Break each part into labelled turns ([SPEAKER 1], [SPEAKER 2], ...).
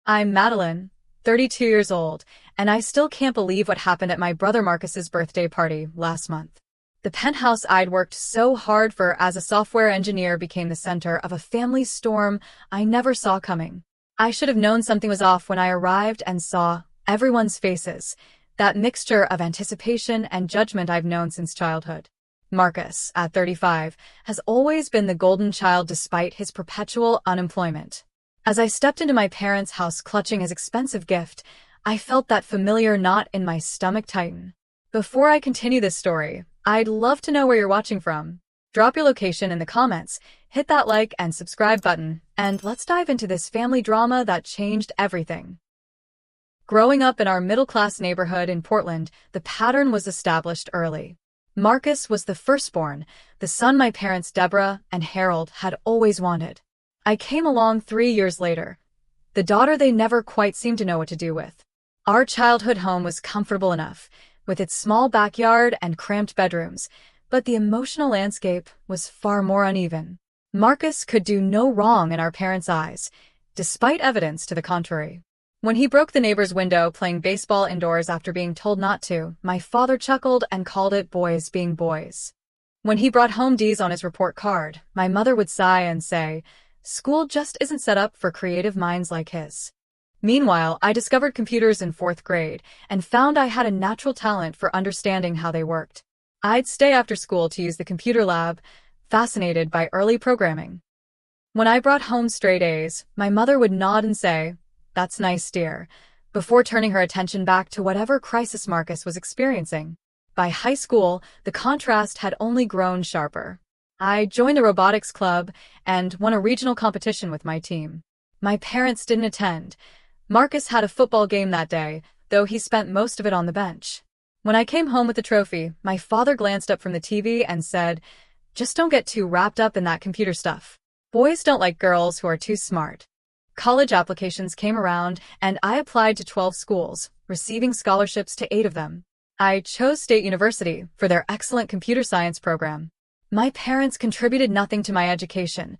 [SPEAKER 1] I'm Madeline, 32 years old, and I still can't believe what happened at my brother Marcus's birthday party last month. The penthouse I'd worked so hard for as a software engineer became the center of a family storm I never saw coming. I should have known something was off when I arrived and saw everyone's faces, that mixture of anticipation and judgment I've known since childhood. Marcus, at 35, has always been the golden child despite his perpetual unemployment. As I stepped into my parents' house clutching his expensive gift, I felt that familiar knot in my stomach tighten. Before I continue this story, I'd love to know where you're watching from. Drop your location in the comments, hit that like and subscribe button, and let's dive into this family drama that changed everything. Growing up in our middle-class neighborhood in Portland, the pattern was established early. Marcus was the firstborn, the son my parents Deborah and Harold had always wanted. I came along 3 years later, the daughter they never quite seemed to know what to do with. Our childhood home was comfortable enough, with its small backyard and cramped bedrooms, but the emotional landscape was far more uneven. Marcus could do no wrong in our parents' eyes, despite evidence to the contrary. When he broke the neighbor's window playing baseball indoors after being told not to, my father chuckled and called it boys being boys. When he brought home D's on his report card, my mother would sigh and say, "School just isn't set up for creative minds like his." Meanwhile, I discovered computers in 4th grade and found I had a natural talent for understanding how they worked. I'd stay after school to use the computer lab, fascinated by early programming. When I brought home straight A's, my mother would nod and say, "That's nice, dear," before turning her attention back to whatever crisis Marcus was experiencing. By high school, the contrast had only grown sharper. I joined a robotics club and won a regional competition with my team. My parents didn't attend. Marcus had a football game that day, though he spent most of it on the bench. When I came home with the trophy, my father glanced up from the TV and said, "Just don't get too wrapped up in that computer stuff. Boys don't like girls who are too smart." College applications came around, and I applied to 12 schools, receiving scholarships to 8 of them. I chose State University for their excellent computer science program. My parents contributed nothing to my education.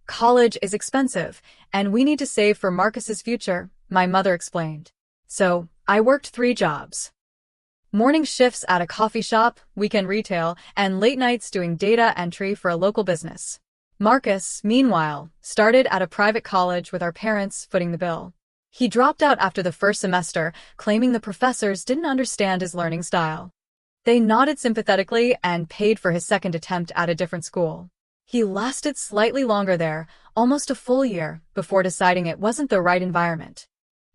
[SPEAKER 1] "College is expensive, and we need to save for Marcus's future," my mother explained. So, I worked 3 jobs. Morning shifts at a coffee shop, weekend retail, and late nights doing data entry for a local business. Marcus, meanwhile, started at a private college with our parents footing the bill. He dropped out after the first semester, claiming the professors didn't understand his learning style. They nodded sympathetically and paid for his second attempt at a different school. He lasted slightly longer there, almost a full year, before deciding it wasn't the right environment.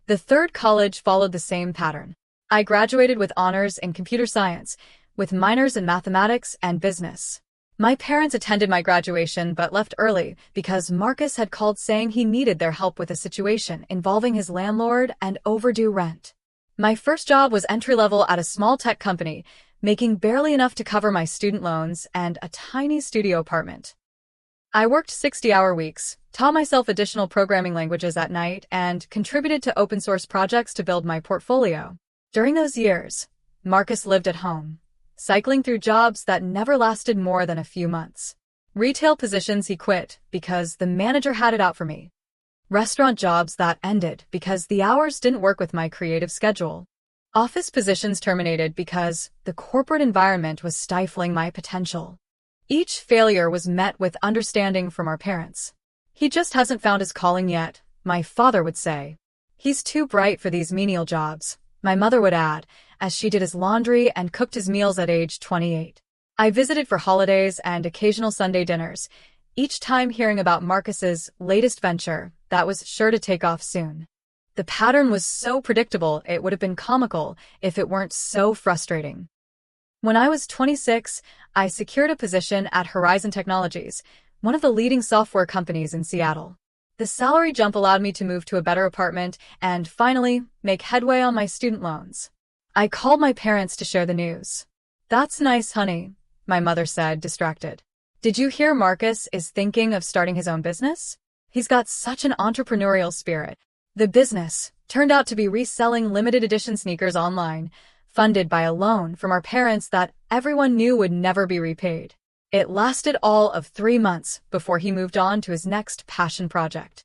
[SPEAKER 1] The third college followed the same pattern. I graduated with honors in computer science, with minors in mathematics and business. My parents attended my graduation but left early because Marcus had called saying he needed their help with a situation involving his landlord and overdue rent. My first job was entry-level at a small tech company, making barely enough to cover my student loans and a tiny studio apartment. I worked 60-hour weeks, taught myself additional programming languages at night, and contributed to open-source projects to build my portfolio. During those years, Marcus lived at home, cycling through jobs that never lasted more than a few months. Retail positions he quit because the manager had it out for me. Restaurant jobs that ended because the hours didn't work with my creative schedule. Office positions terminated because the corporate environment was stifling my potential. Each failure was met with understanding from our parents. "He just hasn't found his calling yet," my father would say. "He's too bright for these menial jobs," my mother would add, as she did his laundry and cooked his meals at age 28. I visited for holidays and occasional Sunday dinners, each time hearing about Marcus's latest venture that was sure to take off soon. The pattern was so predictable it would have been comical if it weren't so frustrating. When I was 26, I secured a position at Horizon Technologies, one of the leading software companies in Seattle. The salary jump allowed me to move to a better apartment and, finally, make headway on my student loans. I called my parents to share the news. "That's nice, honey," my mother said, distracted. "Did you hear Marcus is thinking of starting his own business? He's got such an entrepreneurial spirit." The business turned out to be reselling limited edition sneakers online, funded by a loan from our parents that everyone knew would never be repaid. It lasted all of 3 months before he moved on to his next passion project.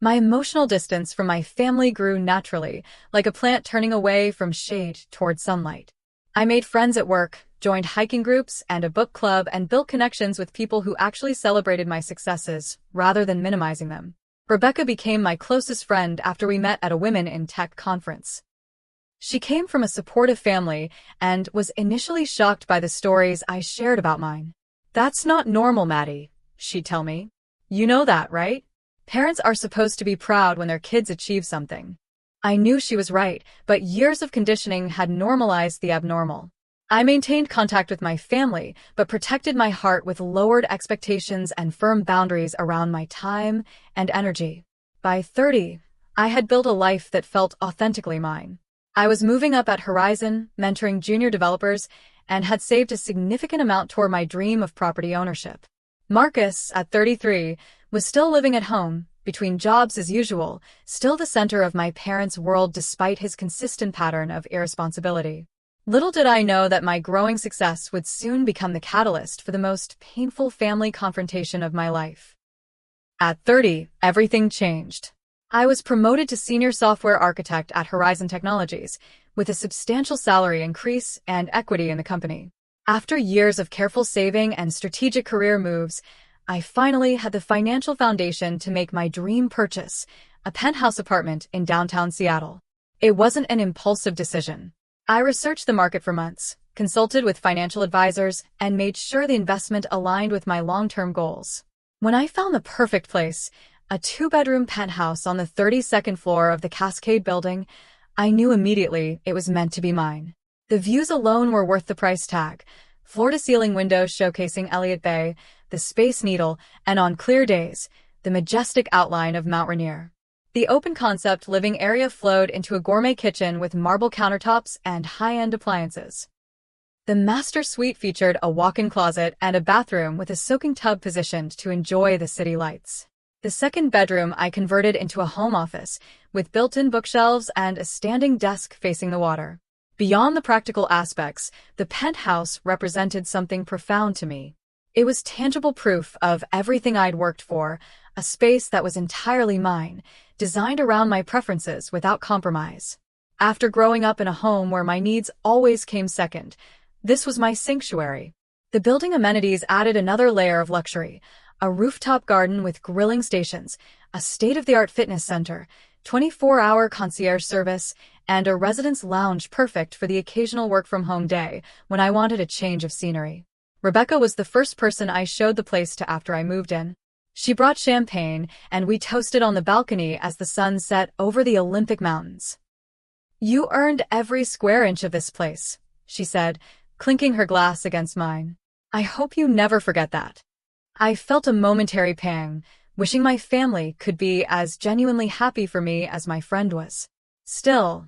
[SPEAKER 1] My emotional distance from my family grew naturally, like a plant turning away from shade toward sunlight. I made friends at work, joined hiking groups and a book club, and built connections with people who actually celebrated my successes, rather than minimizing them. Rebecca became my closest friend after we met at a Women in Tech conference. She came from a supportive family and was initially shocked by the stories I shared about mine. "That's not normal, Maddie," she'd tell me. "You know that, right? Parents are supposed to be proud when their kids achieve something." I knew she was right, but years of conditioning had normalized the abnormal. I maintained contact with my family, but protected my heart with lowered expectations and firm boundaries around my time and energy. By 30, I had built a life that felt authentically mine. I was moving up at Horizon, mentoring junior developers, and had saved a significant amount toward my dream of property ownership. Marcus, at 33, was still living at home, between jobs as usual, still the center of my parents' world despite his consistent pattern of irresponsibility. Little did I know that my growing success would soon become the catalyst for the most painful family confrontation of my life. At 30, everything changed. I was promoted to senior software architect at Horizon Technologies, with a substantial salary increase and equity in the company. After years of careful saving and strategic career moves, I finally had the financial foundation to make my dream purchase, a penthouse apartment in downtown Seattle. It wasn't an impulsive decision. I researched the market for months, consulted with financial advisors, and made sure the investment aligned with my long-term goals. When I found the perfect place, a 2-bedroom penthouse on the 32nd floor of the Cascade building, I knew immediately it was meant to be mine. The views alone were worth the price tag. Floor-to-ceiling windows showcasing Elliott Bay, the Space Needle, and on clear days, the majestic outline of Mount Rainier. The open-concept living area flowed into a gourmet kitchen with marble countertops and high-end appliances. The master suite featured a walk-in closet and a bathroom with a soaking tub positioned to enjoy the city lights. The second bedroom I converted into a home office, with built-in bookshelves and a standing desk facing the water. Beyond the practical aspects, the penthouse represented something profound to me. It was tangible proof of everything I'd worked for, a space that was entirely mine, designed around my preferences without compromise. After growing up in a home where my needs always came second, this was my sanctuary. The building amenities added another layer of luxury: a rooftop garden with grilling stations, a state-of-the-art fitness center, 24-hour concierge service, and a residence lounge perfect for the occasional work-from-home day when I wanted a change of scenery. Rebecca was the first person I showed the place to after I moved in. She brought champagne, and we toasted on the balcony as the sun set over the Olympic Mountains. "You earned every square inch of this place," she said, clinking her glass against mine. "I hope you never forget that." I felt a momentary pang, wishing my family could be as genuinely happy for me as my friend was. Still,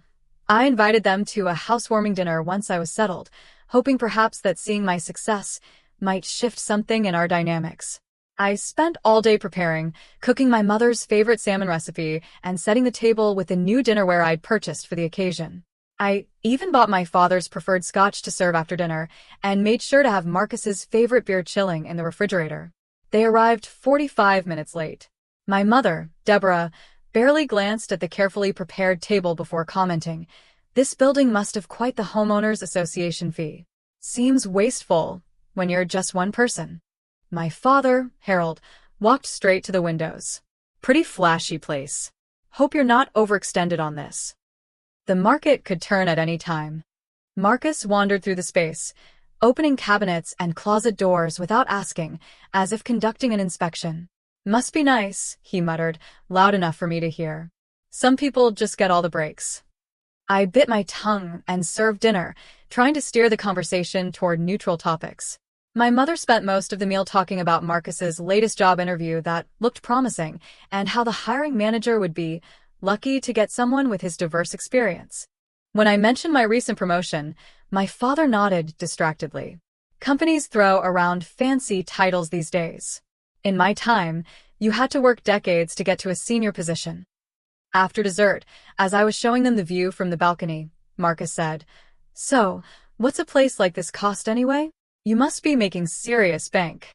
[SPEAKER 1] I invited them to a housewarming dinner once I was settled, hoping perhaps that seeing my success might shift something in our dynamics. I spent all day preparing, cooking my mother's favorite salmon recipe, and setting the table with the new dinnerware I'd purchased for the occasion. I even bought my father's preferred scotch to serve after dinner, and made sure to have Marcus's favorite beer chilling in the refrigerator. They arrived 45 minutes late. My mother, Deborah, barely glanced at the carefully prepared table before commenting, "This building must have quite the homeowners association fee. Seems wasteful when you're just one person." My father, Harold, walked straight to the windows. "Pretty flashy place. Hope you're not overextended on this." The market could turn at any time. Marcus wandered through the space, opening cabinets and closet doors without asking, as if conducting an inspection. "Must be nice," he muttered, loud enough for me to hear. "Some people just get all the breaks." I bit my tongue and served dinner, trying to steer the conversation toward neutral topics. My mother spent most of the meal talking about Marcus's latest job interview that looked promising, and how the hiring manager would be lucky to get someone with his diverse experience. When I mentioned my recent promotion, my father nodded distractedly. Companies throw around fancy titles these days. In my time, you had to work decades to get to a senior position. After dessert, as I was showing them the view from the balcony, Marcus said, "So, what's a place like this cost anyway? You must be making serious bank."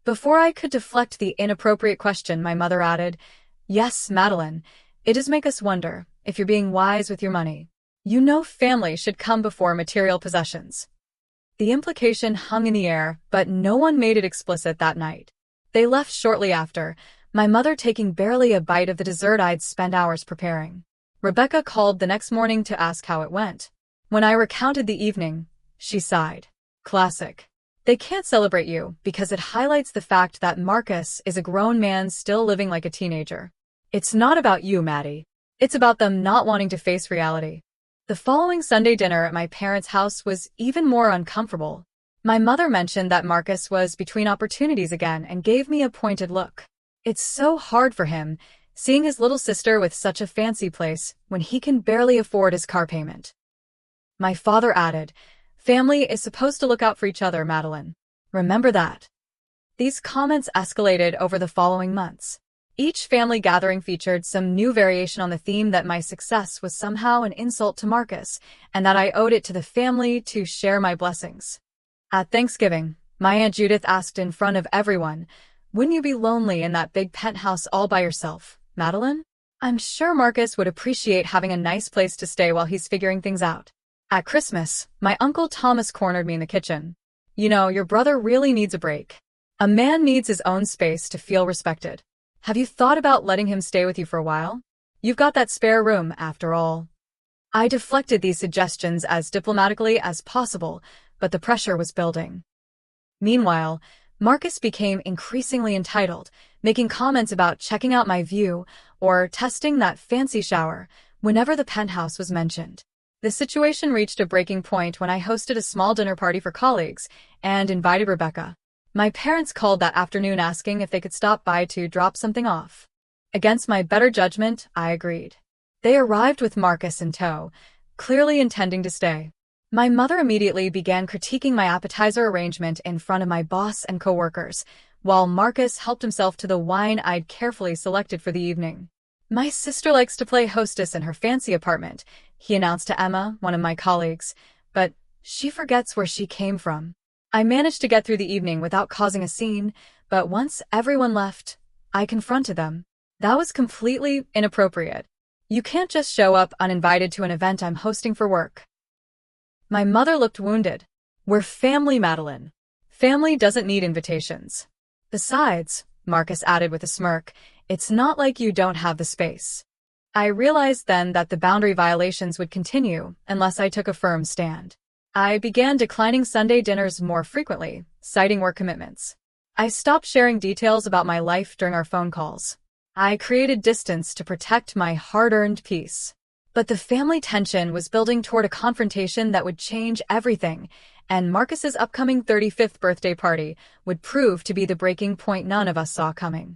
[SPEAKER 1] Before I could deflect the inappropriate question, my mother added, Yes, Madeline, it does make us wonder if you're being wise with your money. You know family should come before material possessions. The implication hung in the air, but no one made it explicit that night. They left shortly after, my mother taking barely a bite of the dessert I'd spent hours preparing. Rebecca called the next morning to ask how it went. When I recounted the evening, she sighed. Classic. They can't celebrate you because it highlights the fact that Marcus is a grown man still living like a teenager. It's not about you, Maddie. It's about them not wanting to face reality. The following Sunday dinner at my parents' house was even more uncomfortable. My mother mentioned that Marcus was between opportunities again and gave me a pointed look. It's so hard for him, seeing his little sister with such a fancy place when he can barely afford his car payment. My father added, family is supposed to look out for each other, Madeline. Remember that. These comments escalated over the following months. Each family gathering featured some new variation on the theme that my success was somehow an insult to Marcus, and that I owed it to the family to share my blessings. At Thanksgiving, my Aunt Judith asked in front of everyone, wouldn't you be lonely in that big penthouse all by yourself, Madeline? I'm sure Marcus would appreciate having a nice place to stay while he's figuring things out. At Christmas, my Uncle Thomas cornered me in the kitchen. You know, your brother really needs a break. A man needs his own space to feel respected. Have you thought about letting him stay with you for a while? You've got that spare room, after all. I deflected these suggestions as diplomatically as possible, but the pressure was building. Meanwhile, Marcus became increasingly entitled, making comments about checking out my view or testing that fancy shower whenever the penthouse was mentioned. The situation reached a breaking point when I hosted a small dinner party for colleagues and invited Rebecca. My parents called that afternoon asking if they could stop by to drop something off. Against my better judgment, I agreed. They arrived with Marcus in tow, clearly intending to stay. My mother immediately began critiquing my appetizer arrangement in front of my boss and coworkers, while Marcus helped himself to the wine I'd carefully selected for the evening. My sister likes to play hostess in her fancy apartment, he announced to Emma, one of my colleagues, but she forgets where she came from. I managed to get through the evening without causing a scene, but once everyone left, I confronted them. That was completely inappropriate. You can't just show up uninvited to an event I'm hosting for work. My mother looked wounded. We're family, Madeline. Family doesn't need invitations. Besides, Marcus added with a smirk, it's not like you don't have the space. I realized then that the boundary violations would continue unless I took a firm stand. I began declining Sunday dinners more frequently, citing work commitments. I stopped sharing details about my life during our phone calls. I created distance to protect my hard-earned peace. But the family tension was building toward a confrontation that would change everything, and Marcus's upcoming 35th birthday party would prove to be the breaking point none of us saw coming.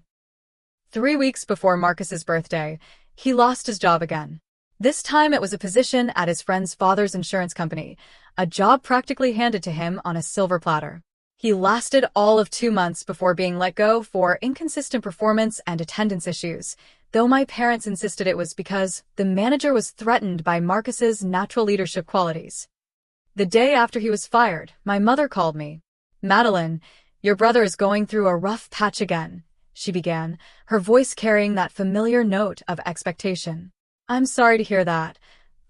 [SPEAKER 1] 3 weeks before Marcus's birthday, he lost his job again. This time it was a position at his friend's father's insurance company, a job practically handed to him on a silver platter. He lasted all of 2 months before being let go for inconsistent performance and attendance issues, though my parents insisted it was because the manager was threatened by Marcus's natural leadership qualities. The day after he was fired, my mother called me. Madeline, your brother is going through a rough patch again, she began, her voice carrying that familiar note of expectation. I'm sorry to hear that,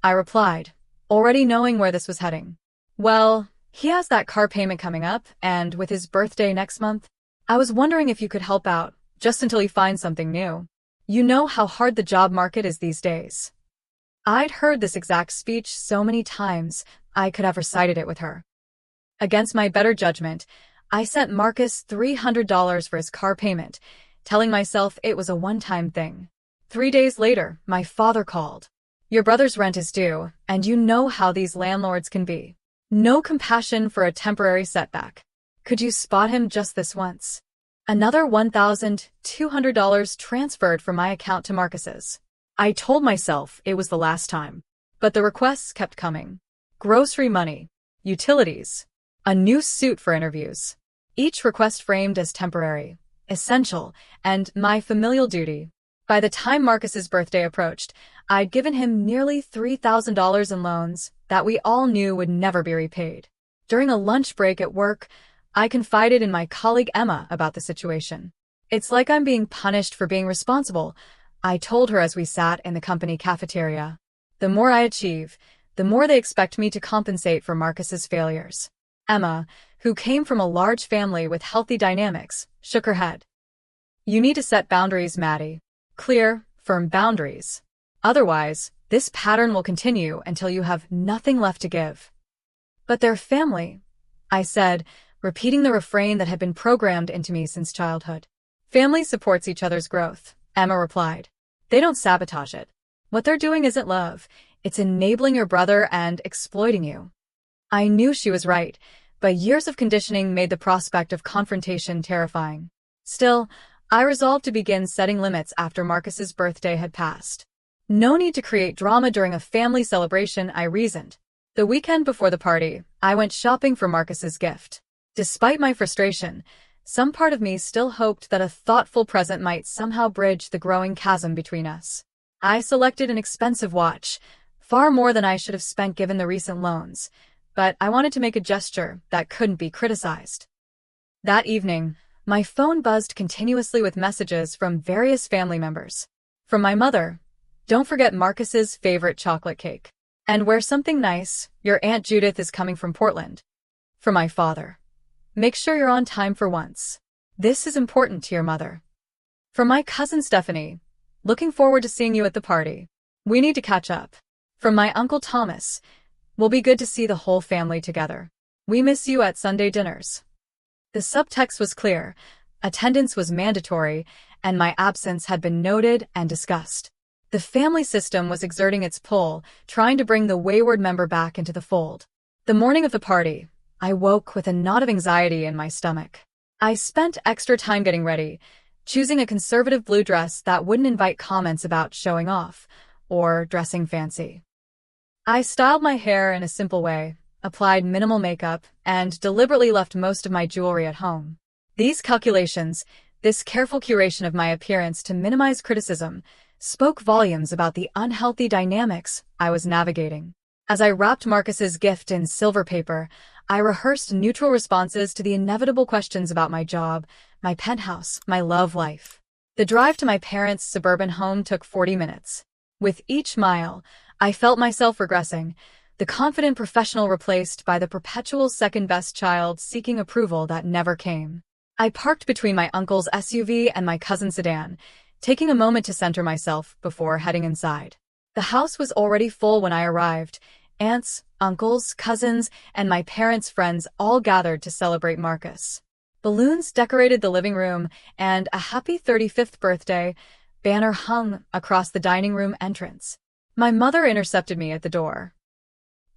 [SPEAKER 1] I replied, already knowing where this was heading. Well, he has that car payment coming up, and with his birthday next month, I was wondering if you could help out, just until he finds something new. You know how hard the job market is these days. I'd heard this exact speech so many times, I could have recited it with her. Against my better judgment, I sent Marcus $300 for his car payment, telling myself it was a one-time thing. 3 days later, my father called. Your brother's rent is due, and you know how these landlords can be. No compassion for a temporary setback. Could you spot him just this once? Another $1,200 transferred from my account to Marcus's. I told myself it was the last time, but the requests kept coming. Grocery money, utilities, a new suit for interviews. Each request framed as temporary, essential, and my familial duty. By the time Marcus's birthday approached, I'd given him nearly $3,000 in loans that we all knew would never be repaid. During a lunch break at work, I confided in my colleague Emma about the situation. It's like I'm being punished for being responsible, I told her as we sat in the company cafeteria. The more I achieve, the more they expect me to compensate for Marcus's failures. Emma, who came from a large family with healthy dynamics, shook her head. You need to set boundaries, Maddie. Clear, firm boundaries. Otherwise, this pattern will continue until you have nothing left to give. But they're family, I said, repeating the refrain that had been programmed into me since childhood. Family supports each other's growth, Emma replied. They don't sabotage it. What they're doing isn't love, it's enabling your brother and exploiting you. I knew she was right, but years of conditioning made the prospect of confrontation terrifying. Still, I resolved to begin setting limits after Marcus's birthday had passed. No need to create drama during a family celebration, I reasoned. The weekend before the party, I went shopping for Marcus's gift. Despite my frustration, some part of me still hoped that a thoughtful present might somehow bridge the growing chasm between us. I selected an expensive watch, far more than I should have spent given the recent loans, but I wanted to make a gesture that couldn't be criticized. That evening, my phone buzzed continuously with messages from various family members. From my mother, don't forget Marcus's favorite chocolate cake. And wear something nice, your Aunt Judith is coming from Portland. From my father, make sure you're on time for once. This is important to your mother. From my cousin Stephanie, looking forward to seeing you at the party. We need to catch up. From my Uncle Thomas, will be good to see the whole family together. We miss you at Sunday dinners. The subtext was clear, attendance was mandatory, and my absence had been noted and discussed. The family system was exerting its pull, trying to bring the wayward member back into the fold. The morning of the party, I woke with a knot of anxiety in my stomach. I spent extra time getting ready, choosing a conservative blue dress that wouldn't invite comments about showing off or dressing fancy. I styled my hair in a simple way, applied minimal makeup, and deliberately left most of my jewelry at home. These calculations, this careful curation of my appearance to minimize criticism, spoke volumes about the unhealthy dynamics I was navigating. As I wrapped Marcus's gift in silver paper, I rehearsed neutral responses to the inevitable questions about my job, my penthouse, my love life. The drive to my parents' suburban home took 40 minutes. With each mile, I felt myself regressing, the confident professional replaced by the perpetual second-best child seeking approval that never came. I parked between my uncle's SUV and my cousin's sedan, taking a moment to center myself before heading inside. The house was already full when I arrived. Aunts, uncles, cousins, and my parents' friends all gathered to celebrate Marcus. Balloons decorated the living room, and a happy 35th birthday banner hung across the dining room entrance. My mother intercepted me at the door.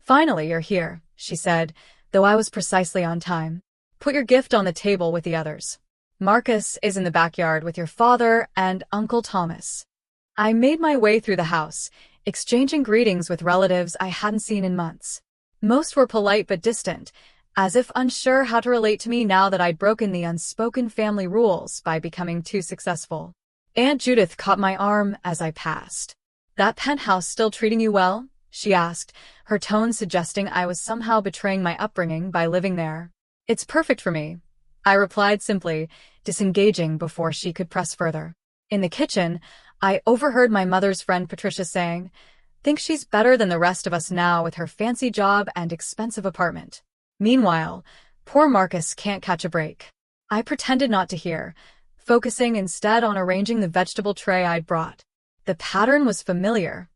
[SPEAKER 1] Finally, you're here, she said, though I was precisely on time. Put your gift on the table with the others. Marcus is in the backyard with your father and Uncle Thomas. I made my way through the house, exchanging greetings with relatives I hadn't seen in months. Most were polite but distant, as if unsure how to relate to me now that I'd broken the unspoken family rules by becoming too successful. Aunt Judith caught my arm as I passed. That penthouse still treating you well? She asked, her tone suggesting I was somehow betraying my upbringing by living there. It's perfect for me, I replied simply, disengaging before she could press further. In the kitchen, I overheard my mother's friend Patricia saying, "Think she's better than the rest of us now with her fancy job and expensive apartment." Meanwhile, poor Marcus can't catch a break. I pretended not to hear, focusing instead on arranging the vegetable tray I'd brought. The pattern was familiar.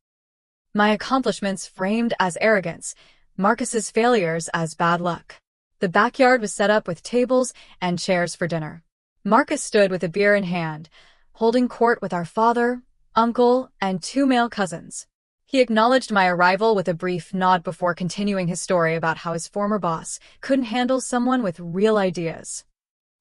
[SPEAKER 1] My accomplishments framed as arrogance, Marcus's failures as bad luck. The backyard was set up with tables and chairs for dinner. Marcus stood with a beer in hand, holding court with our father, uncle, and 2 male cousins. He acknowledged my arrival with a brief nod before continuing his story about how his former boss couldn't handle someone with real ideas.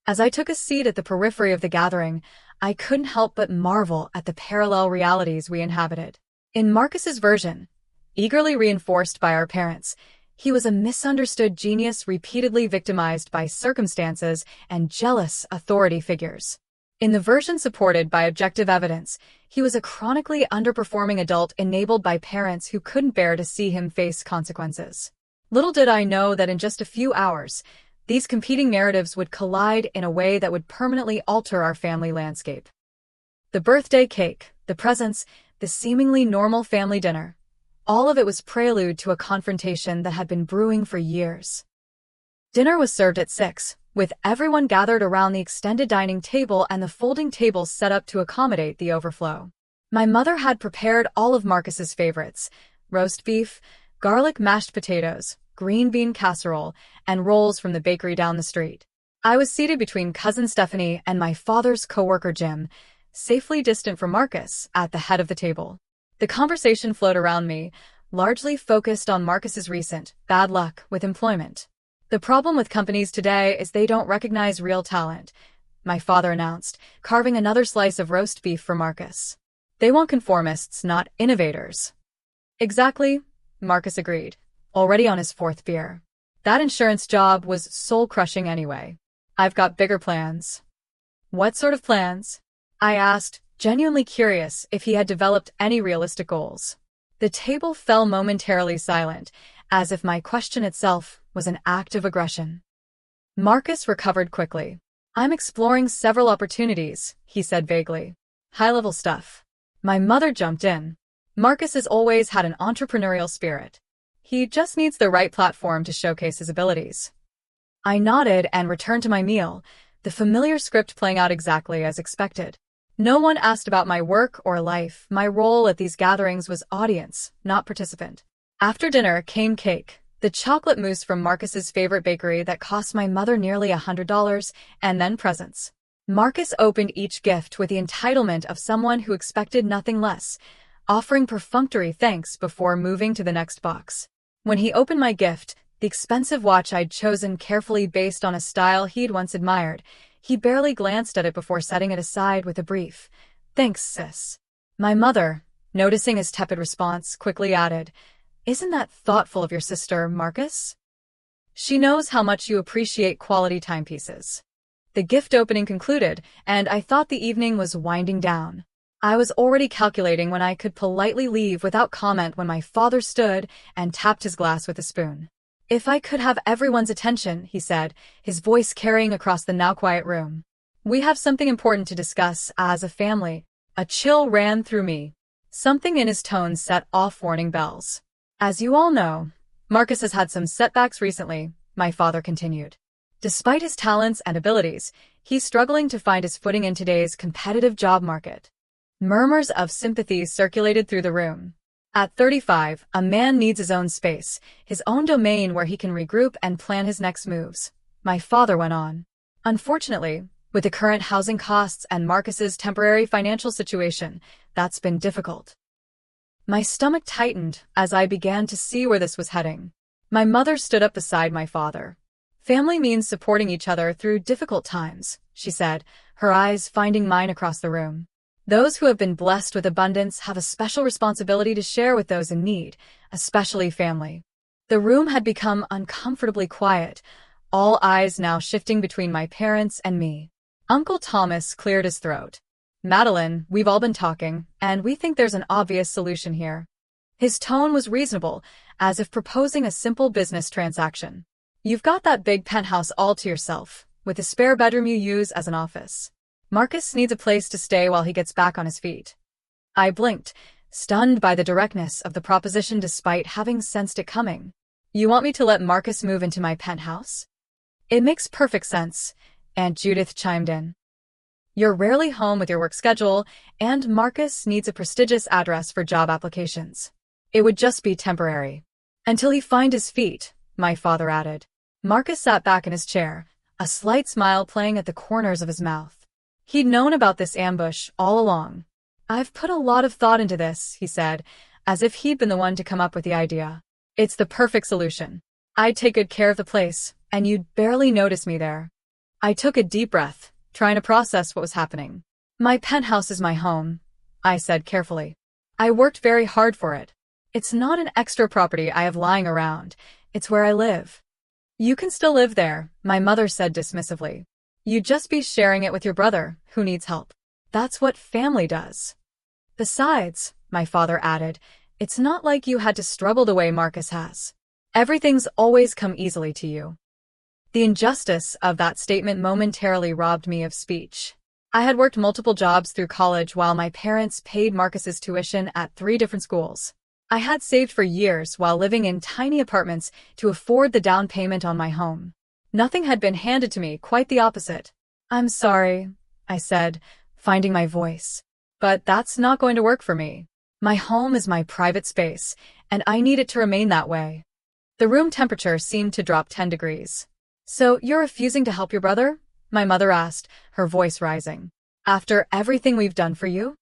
[SPEAKER 1] As I took a seat at the periphery of the gathering, I couldn't help but marvel at the parallel realities we inhabited. In Marcus's version, eagerly reinforced by our parents, he was a misunderstood genius repeatedly victimized by circumstances and jealous authority figures. In the version supported by objective evidence, he was a chronically underperforming adult enabled by parents who couldn't bear to see him face consequences. Little did I know that in just a few hours, these competing narratives would collide in a way that would permanently alter our family landscape. The birthday cake, The presents, the seemingly normal family dinner. All of it was prelude to a confrontation that had been brewing for years. Dinner was served at 6, with everyone gathered around the extended dining table and the folding tables set up to accommodate the overflow. My mother had prepared all of Marcus's favorites: roast beef, garlic mashed potatoes, green bean casserole, and rolls from the bakery down the street. I was seated between cousin Stephanie and my father's coworker Jim, safely distant from Marcus, at the head of the table. The conversation flowed around me, largely focused on Marcus's recent bad luck with employment. "The problem with companies today is they don't recognize real talent," my father announced, carving another slice of roast beef for Marcus. "They want conformists, not innovators." "Exactly," Marcus agreed, already on his 4th beer. "That insurance job was soul-crushing anyway. I've got bigger plans." "What sort of plans?" I asked, genuinely curious if he had developed any realistic goals. The table fell momentarily silent, as if my question itself was an act of aggression. Marcus recovered quickly. "I'm exploring several opportunities," he said vaguely. "High-level stuff." My mother jumped in. "Marcus has always had an entrepreneurial spirit. He just needs the right platform to showcase his abilities." I nodded and returned to my meal, the familiar script playing out exactly as expected. No one asked about my work or life. My role at these gatherings was audience, not participant. After dinner came cake, the chocolate mousse from Marcus's favorite bakery that cost my mother nearly $100, and then presents. Marcus opened each gift with the entitlement of someone who expected nothing less, offering perfunctory thanks before moving to the next box. When he opened my gift, the expensive watch I'd chosen carefully based on a style he'd once admired, he barely glanced at it before setting it aside with a brief, "Thanks, sis." My mother, noticing his tepid response, quickly added, "Isn't that thoughtful of your sister, Marcus? She knows how much you appreciate quality timepieces." The gift opening concluded, and I thought the evening was winding down. I was already calculating when I could politely leave without comment when my father stood and tapped his glass with a spoon. "If I could have everyone's attention," he said, his voice carrying across the now quiet room. "We have something important to discuss as a family." A chill ran through me. Something in his tone set off warning bells. "As you all know, Marcus has had some setbacks recently," my father continued. "Despite his talents and abilities, he's struggling to find his footing in today's competitive job market." Murmurs of sympathy circulated through the room. At 35, a man needs his own space, his own domain where he can regroup and plan his next moves, my father went on. "Unfortunately, with the current housing costs and Marcus's temporary financial situation, that's been difficult." My stomach tightened as I began to see where this was heading. My mother stood up beside my father. "Family means supporting each other through difficult times," she said, her eyes finding mine across the room. "Those who have been blessed with abundance have a special responsibility to share with those in need, especially family." The room had become uncomfortably quiet, all eyes now shifting between my parents and me. Uncle Thomas cleared his throat. "Madeline, we've all been talking, and we think there's an obvious solution here." His tone was reasonable, as if proposing a simple business transaction. "You've got that big penthouse all to yourself, with a spare bedroom you use as an office. Marcus needs a place to stay while he gets back on his feet." I blinked, stunned by the directness of the proposition despite having sensed it coming. "You want me to let Marcus move into my penthouse?" "It makes perfect sense," Aunt Judith chimed in. "You're rarely home with your work schedule, and Marcus needs a prestigious address for job applications. It would just be temporary. Until he finds his feet," my father added. Marcus sat back in his chair, a slight smile playing at the corners of his mouth. He'd known about this ambush all along. "I've put a lot of thought into this," he said, as if he'd been the one to come up with the idea. "It's the perfect solution. I'd take good care of the place, and you'd barely notice me there." I took a deep breath, trying to process what was happening. "My penthouse is my home," I said carefully. "I worked very hard for it. It's not an extra property I have lying around. It's where I live." "You can still live there," my mother said dismissively. "You'd just be sharing it with your brother, who needs help. That's what family does." "Besides," my father added, "it's not like you had to struggle the way Marcus has. Everything's always come easily to you." The injustice of that statement momentarily robbed me of speech. I had worked multiple jobs through college while my parents paid Marcus's tuition at 3 different schools. I had saved for years while living in tiny apartments to afford the down payment on my home. Nothing had been handed to me, quite the opposite. "I'm sorry," I said, finding my voice. "But that's not going to work for me. My home is my private space, and I need it to remain that way." The room temperature seemed to drop 10 degrees. "So you're refusing to help your brother?" my mother asked, her voice rising. "After everything we've done for you?"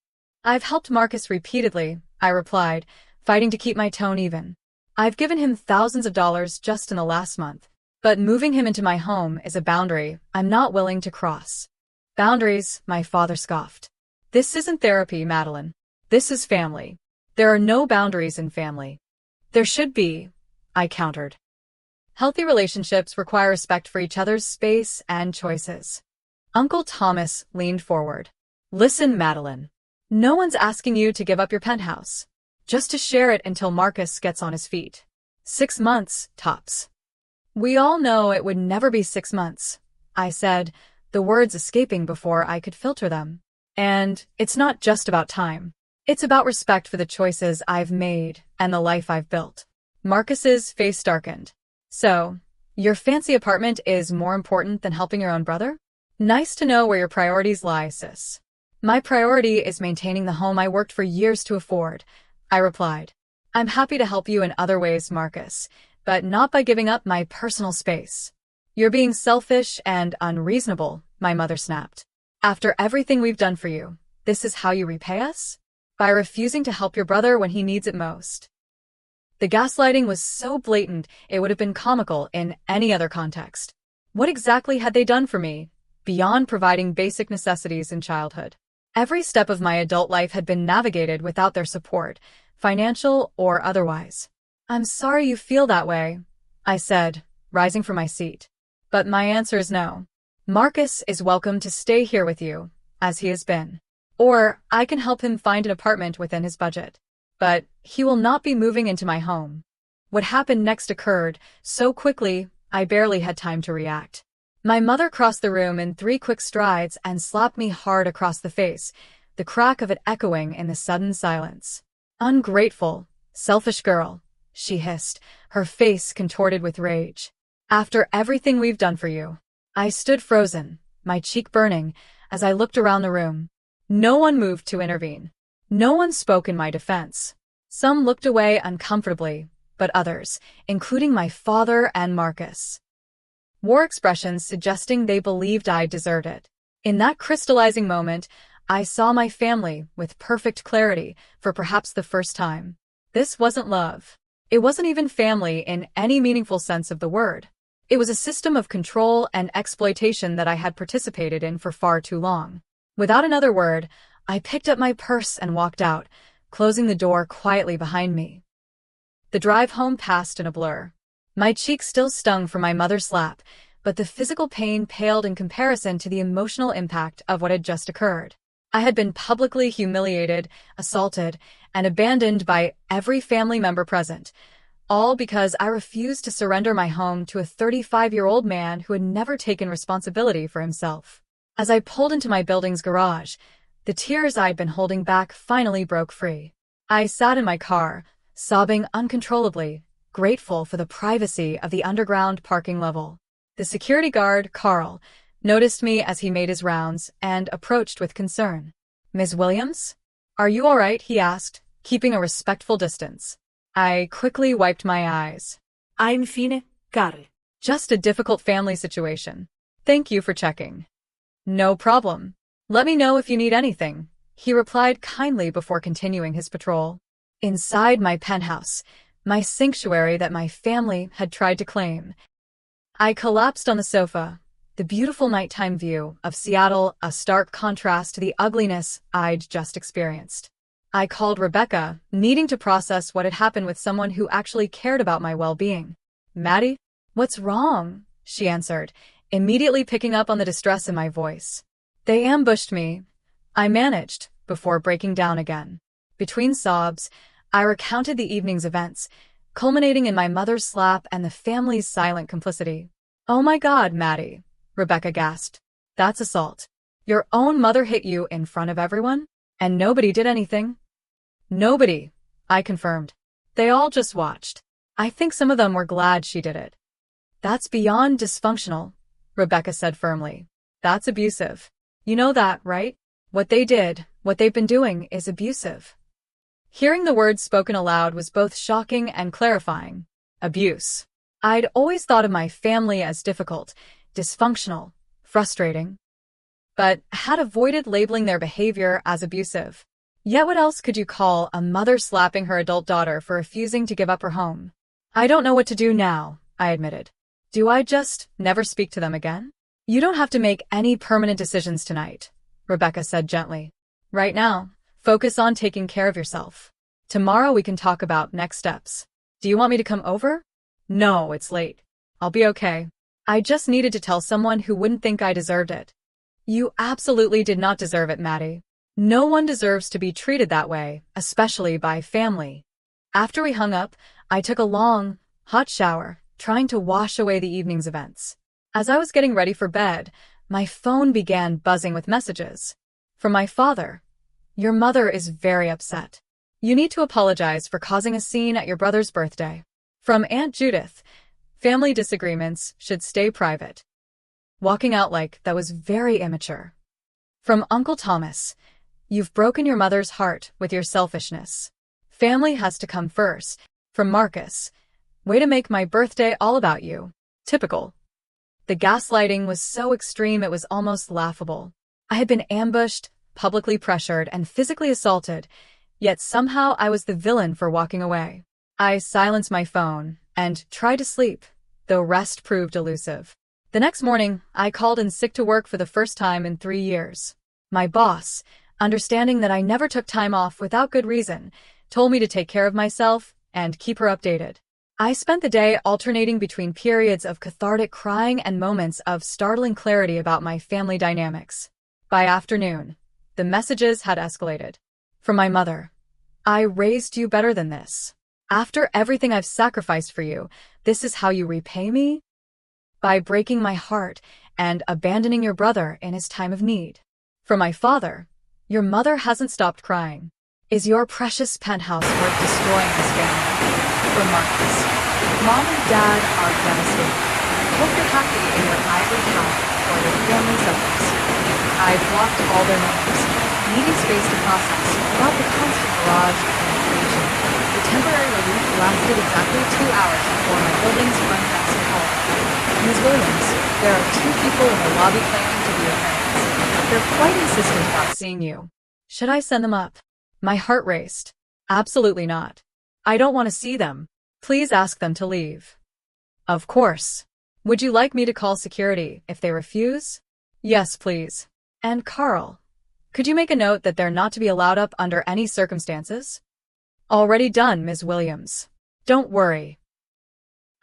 [SPEAKER 1] "I've helped Marcus repeatedly," I replied, fighting to keep my tone even. "I've given him thousands of dollars just in the last month. But moving him into my home is a boundary I'm not willing to cross." "Boundaries," my father scoffed. "This isn't therapy, Madeline. This is family. There are no boundaries in family." "There should be," I countered. "Healthy relationships require respect for each other's space and choices." Uncle Thomas leaned forward. "Listen, Madeline. No one's asking you to give up your penthouse. Just to share it until Marcus gets on his feet. 6 months, tops." "We all know it would never be 6 months," I said, the words escaping before I could filter them. "And it's not just about time. It's about respect for the choices I've made and the life I've built." Marcus's face darkened. "So, your fancy apartment is more important than helping your own brother? Nice to know where your priorities lie, sis." "My priority is maintaining the home I worked for years to afford," I replied. "I'm happy to help you in other ways, Marcus, but not by giving up my personal space." "You're being selfish and unreasonable," my mother snapped. "After everything we've done for you, this is how you repay us? By refusing to help your brother when he needs it most." The gaslighting was so blatant it would have been comical in any other context. What exactly had they done for me, beyond providing basic necessities in childhood? Every step of my adult life had been navigated without their support, financial or otherwise. "I'm sorry you feel that way," I said, rising from my seat. "But my answer is no. Marcus is welcome to stay here with you, as he has been. Or I can help him find an apartment within his budget. But he will not be moving into my home." What happened next occurred so quickly I barely had time to react. My mother crossed the room in 3 quick strides and slapped me hard across the face, the crack of it echoing in the sudden silence. "Ungrateful, selfish girl," she hissed, her face contorted with rage. "After everything we've done for you." I stood frozen, my cheek burning, as I looked around the room. No one moved to intervene. No one spoke in my defense. Some looked away uncomfortably, but others, including my father and Marcus, wore expressions suggesting they believed I deserved it. In that crystallizing moment, I saw my family with perfect clarity for perhaps the first time. This wasn't love. It wasn't even family in any meaningful sense of the word. It was a system of control and exploitation that I had participated in for far too long. Without another word, I picked up my purse and walked out, closing the door quietly behind me. The drive home passed in a blur. My cheek still stung from my mother's slap, but the physical pain paled in comparison to the emotional impact of what had just occurred. I had been publicly humiliated, assaulted, and abandoned by every family member present, all because I refused to surrender my home to a 35-year-old man who had never taken responsibility for himself. As I pulled into my building's garage, the tears I'd been holding back finally broke free. I sat in my car, sobbing uncontrollably, grateful for the privacy of the underground parking level. The security guard, Carl, noticed me as he made his rounds and approached with concern. "Ms. Williams? Are you all right?" he asked, keeping a respectful distance. I quickly wiped my eyes.
[SPEAKER 2] "I'm fine, care."
[SPEAKER 1] "Just a difficult family situation. Thank you for checking." "No problem. Let me know if you need anything," he replied kindly before continuing his patrol. Inside my penthouse, my sanctuary that my family had tried to claim, I collapsed on the sofa, the beautiful nighttime view of Seattle a stark contrast to the ugliness I'd just experienced. I called Rebecca, needing to process what had happened with someone who actually cared about my well-being. "Maddie? What's wrong?" she answered, immediately picking up on the distress in my voice. "They ambushed me," I managed, before breaking down again. Between sobs, I recounted the evening's events, culminating in my mother's slap and the family's silent complicity. "Oh my God, Maddie," Rebecca gasped. "That's assault." Your own mother hit you in front of everyone? And nobody did anything? Nobody, I confirmed. They all just watched. I think some of them were glad she did it. That's beyond dysfunctional, Rebecca said firmly. That's abusive. You know that, right? What they did, what they've been doing, is abusive. Hearing the words spoken aloud was both shocking and clarifying. Abuse. I'd always thought of my family as difficult, dysfunctional, frustrating, but had avoided labeling their behavior as abusive. Yet what else could you call a mother slapping her adult daughter for refusing to give up her home? I don't know what to do now, I admitted. Do I just never speak to them again? You don't have to make any permanent decisions tonight, Rebecca said gently. Right now, focus on taking care of yourself. Tomorrow we can talk about next steps. Do you want me to come over? No, it's late. I'll be okay. I just needed to tell someone who wouldn't think I deserved it. You absolutely did not deserve it, Maddie. No one deserves to be treated that way, especially by family. After we hung up, I took a long, hot shower, trying to wash away the evening's events. As I was getting ready for bed, my phone began buzzing with messages. From my father. Your mother is very upset. You need to apologize for causing a scene at your brother's birthday. From Aunt Judith. Family disagreements should stay private. Walking out like that was very immature. From Uncle Thomas. You've broken your mother's heart with your selfishness. Family has to come first. From Marcus. Way to make my birthday all about you. Typical. The gaslighting was so extreme it was almost laughable. I had been ambushed, publicly pressured, and physically assaulted, yet somehow I was the villain for walking away. I silenced my phone and tried to sleep, though rest proved elusive. The next morning, I called in sick to work for the first time in 3 years. My boss, understanding that I never took time off without good reason, told me to take care of myself and keep her updated. I spent the day alternating between periods of cathartic crying and moments of startling clarity about my family dynamics. By afternoon, the messages had escalated. From my mother. I raised you better than this. After everything I've sacrificed for you, this is how you repay me? By breaking my heart and abandoning your brother in his time of need. From my father. Your mother hasn't stopped crying. Is your precious penthouse worth destroying this family? From Marcus. Mom and Dad are devastated. Hope you're happy in your ivory tower or your family suffers. I blocked all their numbers, needing space to process without the constant barrage of information. The temporary relief lasted exactly 2 hours before my building's front desk called. Ms. Williams, there are 2 people in the lobby claiming to be your parents. They're quite insistent about seeing you. Should I send them up? My heart raced. Absolutely not. I don't want to see them. Please ask them to leave. Of course. Would you like me to call security if they refuse? Yes, please. And Carl, could you make a note that they're not to be allowed up under any circumstances? Already done, Ms. Williams. Don't worry.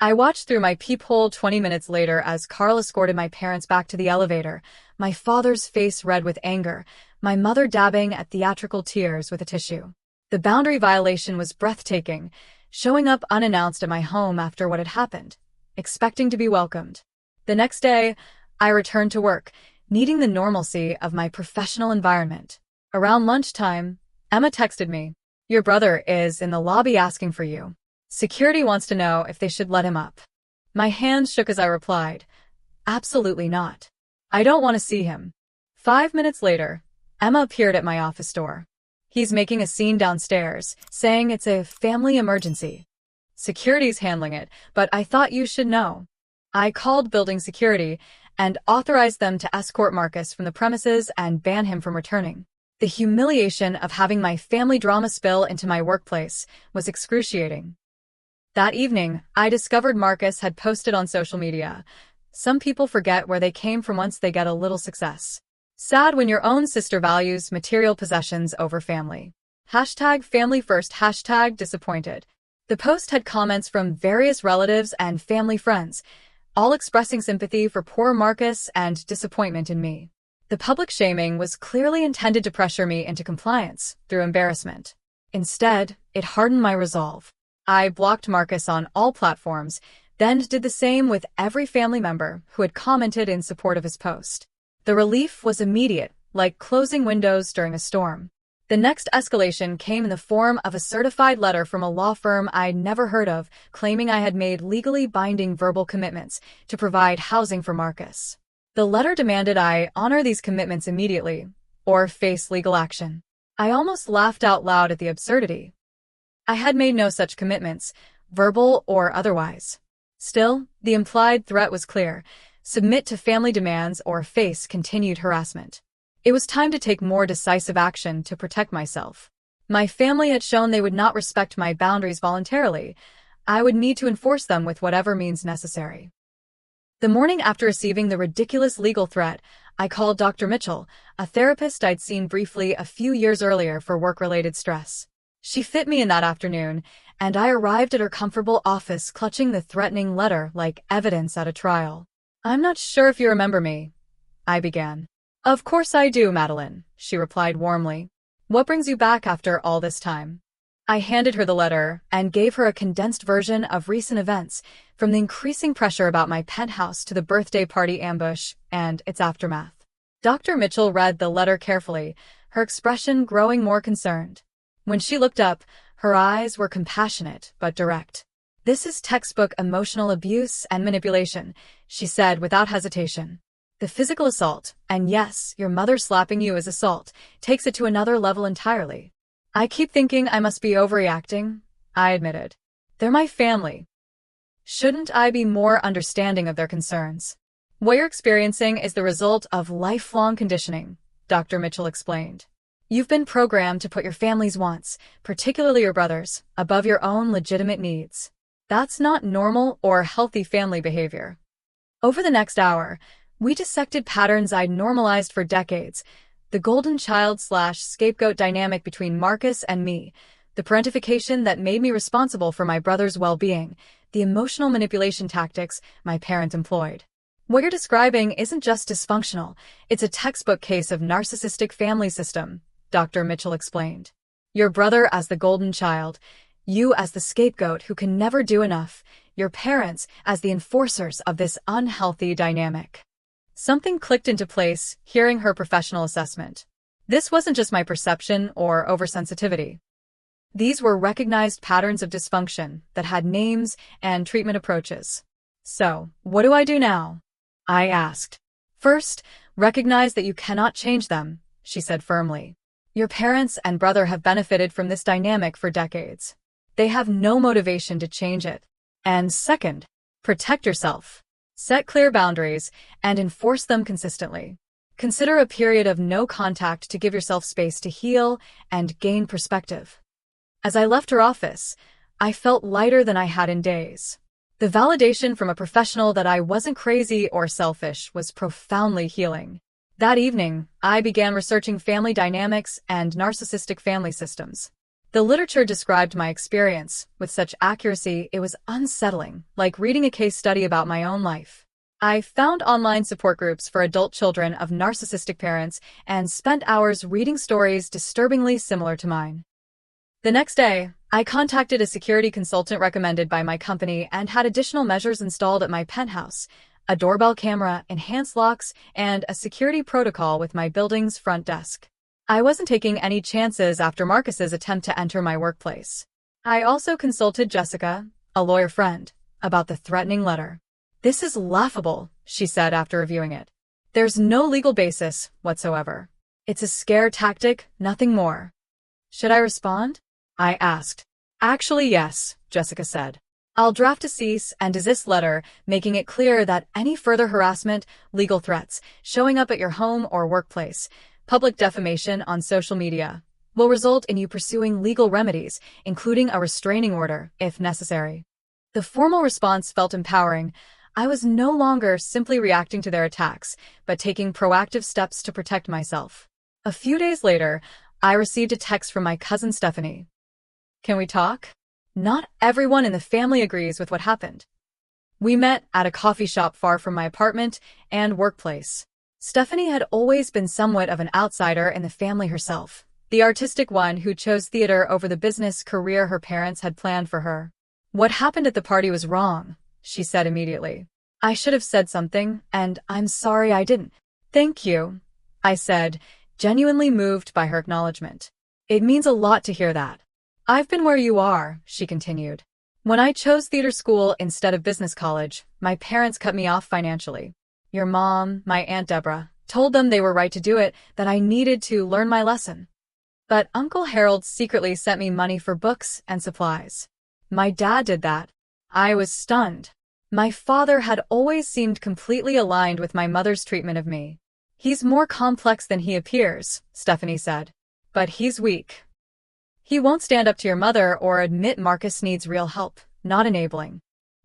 [SPEAKER 1] I watched through my peephole 20 minutes later as Carl escorted my parents back to the elevator, my father's face red with anger, my mother dabbing at theatrical tears with a tissue. The boundary violation was breathtaking, showing up unannounced at my home after what had happened, expecting to be welcomed. The next day, I returned to work, needing the normalcy of my professional environment. Around lunchtime, Emma texted me. Your brother is in the lobby asking for you. Security wants to know if they should let him up. My hands shook as I replied, absolutely not. I don't want to see him. 5 minutes later, Emma appeared at my office door. He's making a scene downstairs, saying it's a family emergency. Security's handling it, but I thought you should know. I called building security and authorized them to escort Marcus from the premises and ban him from returning. The humiliation of having my family drama spill into my workplace was excruciating. That evening, I discovered Marcus had posted on social media. Some people forget where they came from once they get a little success. Sad when your own sister values material possessions over family. #family first, #disappointed. The post had comments from various relatives and family friends, all expressing sympathy for poor Marcus and disappointment in me. The public shaming was clearly intended to pressure me into compliance through embarrassment. Instead, it hardened my resolve. I blocked Marcus on all platforms, then did the same with every family member who had commented in support of his post. The relief was immediate like closing windows during a storm. The next escalation came in the form of a certified letter from a law firm I'd never heard of, claiming I had made legally binding verbal commitments to provide housing for Marcus. The letter demanded I honor these commitments immediately, or face legal action. I almost laughed out loud at the absurdity. I had made no such commitments, verbal or otherwise. Still, the implied threat was clear: submit to family demands or face continued harassment. It was time to take more decisive action to protect myself. My family had shown they would not respect my boundaries voluntarily. I would need to enforce them with whatever means necessary. The morning after receiving the ridiculous legal threat, I called Dr. Mitchell, a therapist I'd seen briefly a few years earlier for work-related stress. She fit me in that afternoon, and I arrived at her comfortable office clutching the threatening letter like evidence at a trial. "I'm not sure if you remember me," I began. "Of course I do, Madeline," she replied warmly. "What brings you back after all this time?" I handed her the letter and gave her a condensed version of recent events, from the increasing pressure about my penthouse to the birthday party ambush and its aftermath. Dr. Mitchell read the letter carefully, her expression growing more concerned. When she looked up, her eyes were compassionate but direct. "This is textbook emotional abuse and manipulation," she said without hesitation. "The physical assault, and yes, your mother slapping you is assault, takes it to another level entirely." "I keep thinking I must be overreacting," I admitted. "They're my family. Shouldn't I be more understanding of their concerns?" "What you're experiencing is the result of lifelong conditioning," Dr. Mitchell explained. "You've been programmed to put your family's wants, particularly your brother's, above your own legitimate needs. That's not normal or healthy family behavior." Over the next hour, we dissected patterns I'd normalized for decades: the golden child/scapegoat dynamic between Marcus and me, the parentification that made me responsible for my brother's well-being, the emotional manipulation tactics my parents employed. "What you're describing isn't just dysfunctional, it's a textbook case of narcissistic family system," Dr. Mitchell explained. "Your brother as the golden child, you as the scapegoat who can never do enough, your parents as the enforcers of this unhealthy dynamic." Something clicked into place, hearing her professional assessment. This wasn't just my perception or oversensitivity. These were recognized patterns of dysfunction that had names and treatment approaches. "So, what do I do now?" I asked. "First, recognize that you cannot change them," she said firmly. "Your parents and brother have benefited from this dynamic for decades. They have no motivation to change it. And second, protect yourself. Set clear boundaries and enforce them consistently. Consider a period of no contact to give yourself space to heal and gain perspective." As I left her office, I felt lighter than I had in days. The validation from a professional that I wasn't crazy or selfish was profoundly healing. That evening, I began researching family dynamics and narcissistic family systems. The literature described my experience with such accuracy it was unsettling, like reading a case study about my own life. I found online support groups for adult children of narcissistic parents and spent hours reading stories disturbingly similar to mine. The next day, I contacted a security consultant recommended by my company and had additional measures installed at my penthouse: a doorbell camera, enhanced locks, and a security protocol with my building's front desk. I wasn't taking any chances after Marcus's attempt to enter my workplace. I also consulted Jessica, a lawyer friend, about the threatening letter. "This is laughable," she said after reviewing it. "There's no legal basis whatsoever. It's a scare tactic, nothing more." "Should I respond?" I asked. "Actually, yes," Jessica said. "I'll draft a cease and desist letter, making it clear that any further harassment, legal threats, showing up at your home or workplace, public defamation on social media, will result in you pursuing legal remedies, including a restraining order, if necessary." The formal response felt empowering. I was no longer simply reacting to their attacks, but taking proactive steps to protect myself. A few days later, I received a text from my cousin Stephanie. "Can we talk? Not everyone in the family agrees with what happened." We met at a coffee shop far from my apartment and workplace. Stephanie had always been somewhat of an outsider in the family herself, the artistic one who chose theater over the business career her parents had planned for her. "What happened at the party was wrong," she said immediately. "I should have said something, and I'm sorry I didn't." "Thank you," I said, genuinely moved by her acknowledgement. It means a lot to hear that. I've been where you are, she continued. When I chose theater school instead of business college, my parents cut me off financially. Your mom, my Aunt Deborah, told them they were right to do it, that I needed to learn my lesson. But Uncle Harold secretly sent me money for books and supplies. My dad did that. I was stunned. My father had always seemed completely aligned with my mother's treatment of me. He's more complex than he appears, Stephanie said. But he's weak. He won't stand up to your mother or admit Marcus needs real help, not enabling.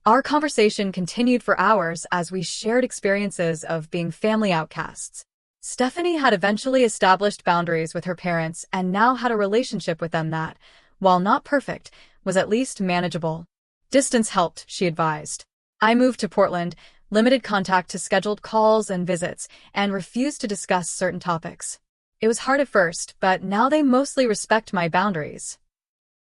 [SPEAKER 1] Our conversation continued for hours as we shared experiences of being family outcasts. Stephanie had eventually established boundaries with her parents and now had a relationship with them that, while not perfect, was at least manageable. Distance helped, she advised. I moved to Portland, limited contact to scheduled calls and visits, and refused to discuss certain topics. It was hard at first, but now they mostly respect my boundaries.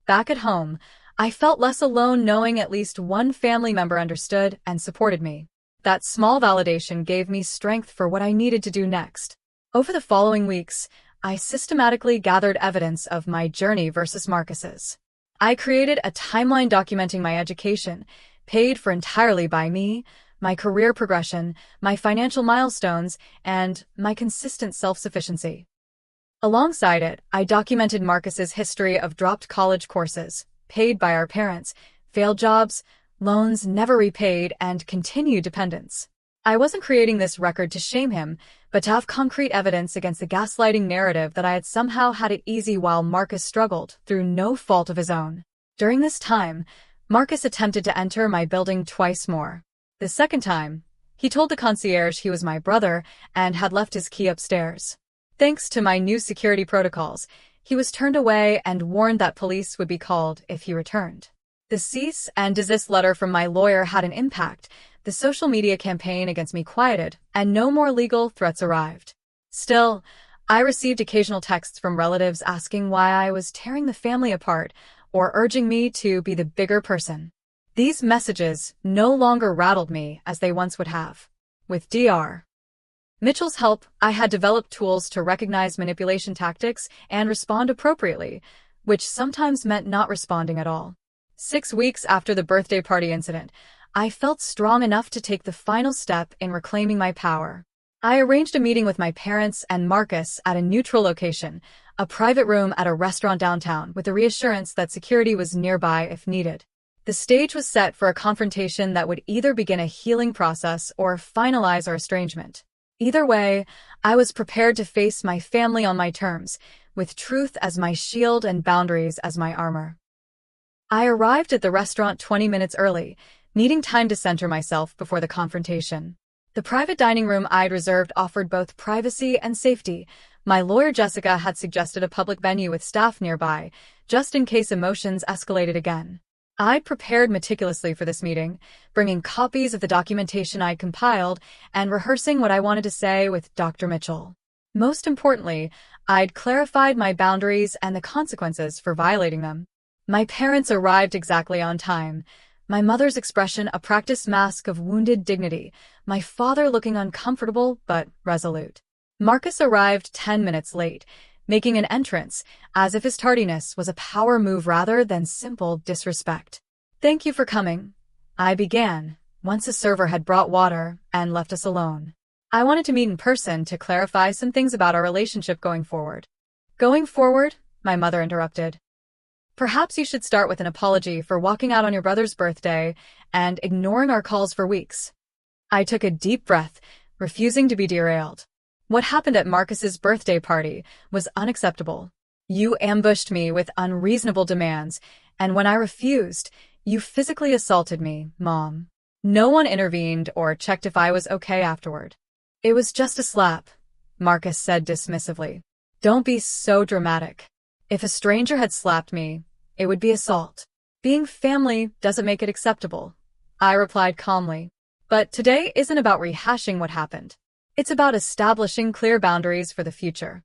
[SPEAKER 1] Back at home, I felt less alone knowing at least one family member understood and supported me. That small validation gave me strength for what I needed to do next. Over the following weeks, I systematically gathered evidence of my journey versus Marcus's. I created a timeline documenting my education, paid for entirely by me, my career progression, my financial milestones, and my consistent self-sufficiency. Alongside it, I documented Marcus's history of dropped college courses, paid by our parents, failed jobs, loans never repaid, and continued dependence. I wasn't creating this record to shame him, but to have concrete evidence against the gaslighting narrative that I had somehow had it easy while Marcus struggled through no fault of his own. During this time, Marcus attempted to enter my building twice more. The second time, he told the concierge he was my brother and had left his key upstairs. Thanks to my new security protocols, he was turned away and warned that police would be called if he returned. The cease and desist letter from my lawyer had an impact. The social media campaign against me quieted, and no more legal threats arrived. Still, I received occasional texts from relatives asking why I was tearing the family apart or urging me to be the bigger person. These messages no longer rattled me as they once would have. With Dr. Mitchell's help, I had developed tools to recognize manipulation tactics and respond appropriately, which sometimes meant not responding at all. 6 weeks after the birthday party incident, I felt strong enough to take the final step in reclaiming my power. I arranged a meeting with my parents and Marcus at a neutral location, a private room at a restaurant downtown, with the reassurance that security was nearby if needed. The stage was set for a confrontation that would either begin a healing process or finalize our estrangement. Either way, I was prepared to face my family on my terms, with truth as my shield and boundaries as my armor. I arrived at the restaurant 20 minutes early, needing time to center myself before the confrontation. The private dining room I'd reserved offered both privacy and safety. My lawyer Jessica had suggested a public venue with staff nearby, just in case emotions escalated again. I'd prepared meticulously for this meeting, bringing copies of the documentation I'd compiled and rehearsing what I wanted to say with Dr. Mitchell. Most importantly, I'd clarified my boundaries and the consequences for violating them. My parents arrived exactly on time, my mother's expression a practiced mask of wounded dignity, my father looking uncomfortable but resolute. Marcus arrived 10 minutes late, making an entrance, as if his tardiness was a power move rather than simple disrespect. "Thank you for coming," I began, once a server had brought water and left us alone. "I wanted to meet in person to clarify some things about our relationship going forward." "Going forward?" my mother interrupted. "Perhaps you should start with an apology for walking out on your brother's birthday and ignoring our calls for weeks." I took a deep breath, refusing to be derailed. What happened at Marcus's birthday party was unacceptable. You ambushed me with unreasonable demands, and when I refused, you physically assaulted me, Mom. No one intervened or checked if I was okay afterward. "It was just a slap," Marcus said dismissively. "Don't be so dramatic. If a stranger had slapped me, it would be assault. Being family doesn't make it acceptable," I replied calmly. "But today isn't about rehashing what happened. It's about establishing clear boundaries for the future."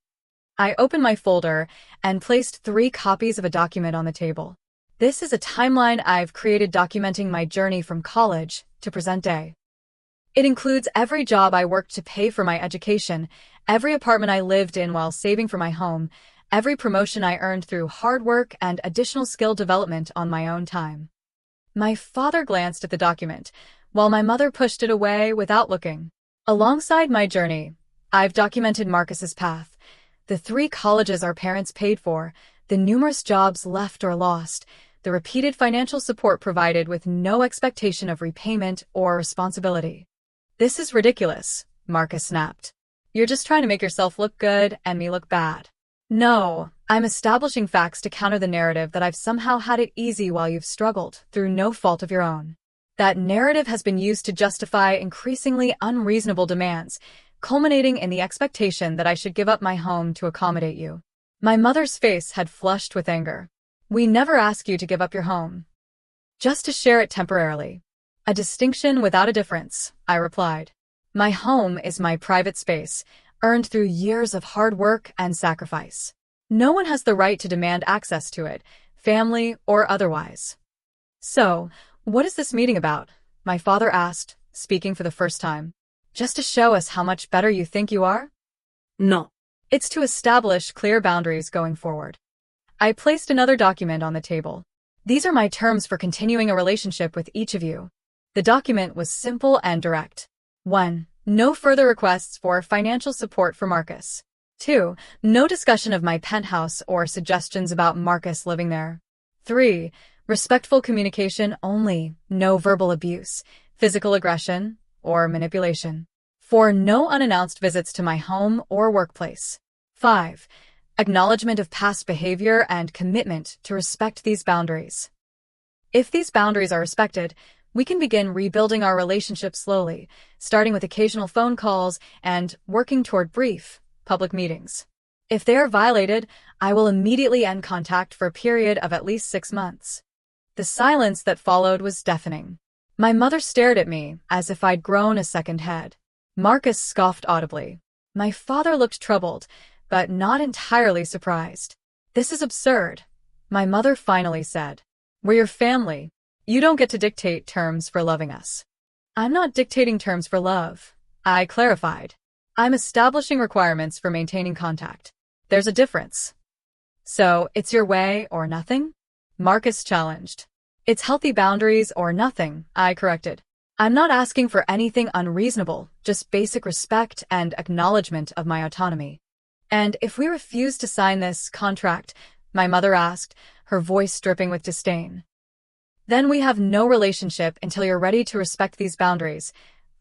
[SPEAKER 1] I opened my folder and placed 3 copies of a document on the table. This is a timeline I've created documenting my journey from college to present day. It includes every job I worked to pay for my education, every apartment I lived in while saving for my home, every promotion I earned through hard work and additional skill development on my own time. My father glanced at the document, while my mother pushed it away without looking. Alongside my journey, I've documented Marcus's path, the 3 colleges our parents paid for, the numerous jobs left or lost, the repeated financial support provided with no expectation of repayment or responsibility. "This is ridiculous," Marcus snapped. "You're just trying to make yourself look good and me look bad." "No, I'm establishing facts to counter the narrative that I've somehow had it easy while you've struggled, through no fault of your own. That narrative has been used to justify increasingly unreasonable demands, culminating in the expectation that I should give up my home to accommodate you." My mother's face had flushed with anger. "We never ask you to give up your home. Just to share it temporarily. A distinction without a difference," I replied. "My home is my private space, earned through years of hard work and sacrifice. No one has the right to demand access to it, family or otherwise." "So, what is this meeting about?" my father asked, speaking for the first time. "Just to show us how much better you think you are?"
[SPEAKER 2] No.
[SPEAKER 1] "It's to establish clear boundaries going forward." I placed another document on the table. "These are my terms for continuing a relationship with each of you." The document was simple and direct. 1. No further requests for financial support for Marcus. 2. No discussion of my penthouse or suggestions about Marcus living there. 3. Respectful communication only, no verbal abuse, physical aggression, or manipulation. 4. No unannounced visits to my home or workplace. 5. Acknowledgement of past behavior and commitment to respect these boundaries. If these boundaries are respected, we can begin rebuilding our relationship slowly, starting with occasional phone calls and working toward brief, public meetings. If they are violated, I will immediately end contact for a period of at least 6 months. The silence that followed was deafening. My mother stared at me as if I'd grown a second head. Marcus scoffed audibly. My father looked troubled, but not entirely surprised. "This is absurd," my mother finally said. "We're your family. You don't get to dictate terms for loving us." "I'm not dictating terms for love," I clarified. "I'm establishing requirements for maintaining contact. There's a difference." "So, it's your way or nothing?" Marcus challenged. "It's healthy boundaries or nothing," I corrected. "I'm not asking for anything unreasonable, just basic respect and acknowledgement of my autonomy." "And if we refuse to sign this contract," my mother asked, her voice dripping with disdain. "Then we have no relationship until you're ready to respect these boundaries,"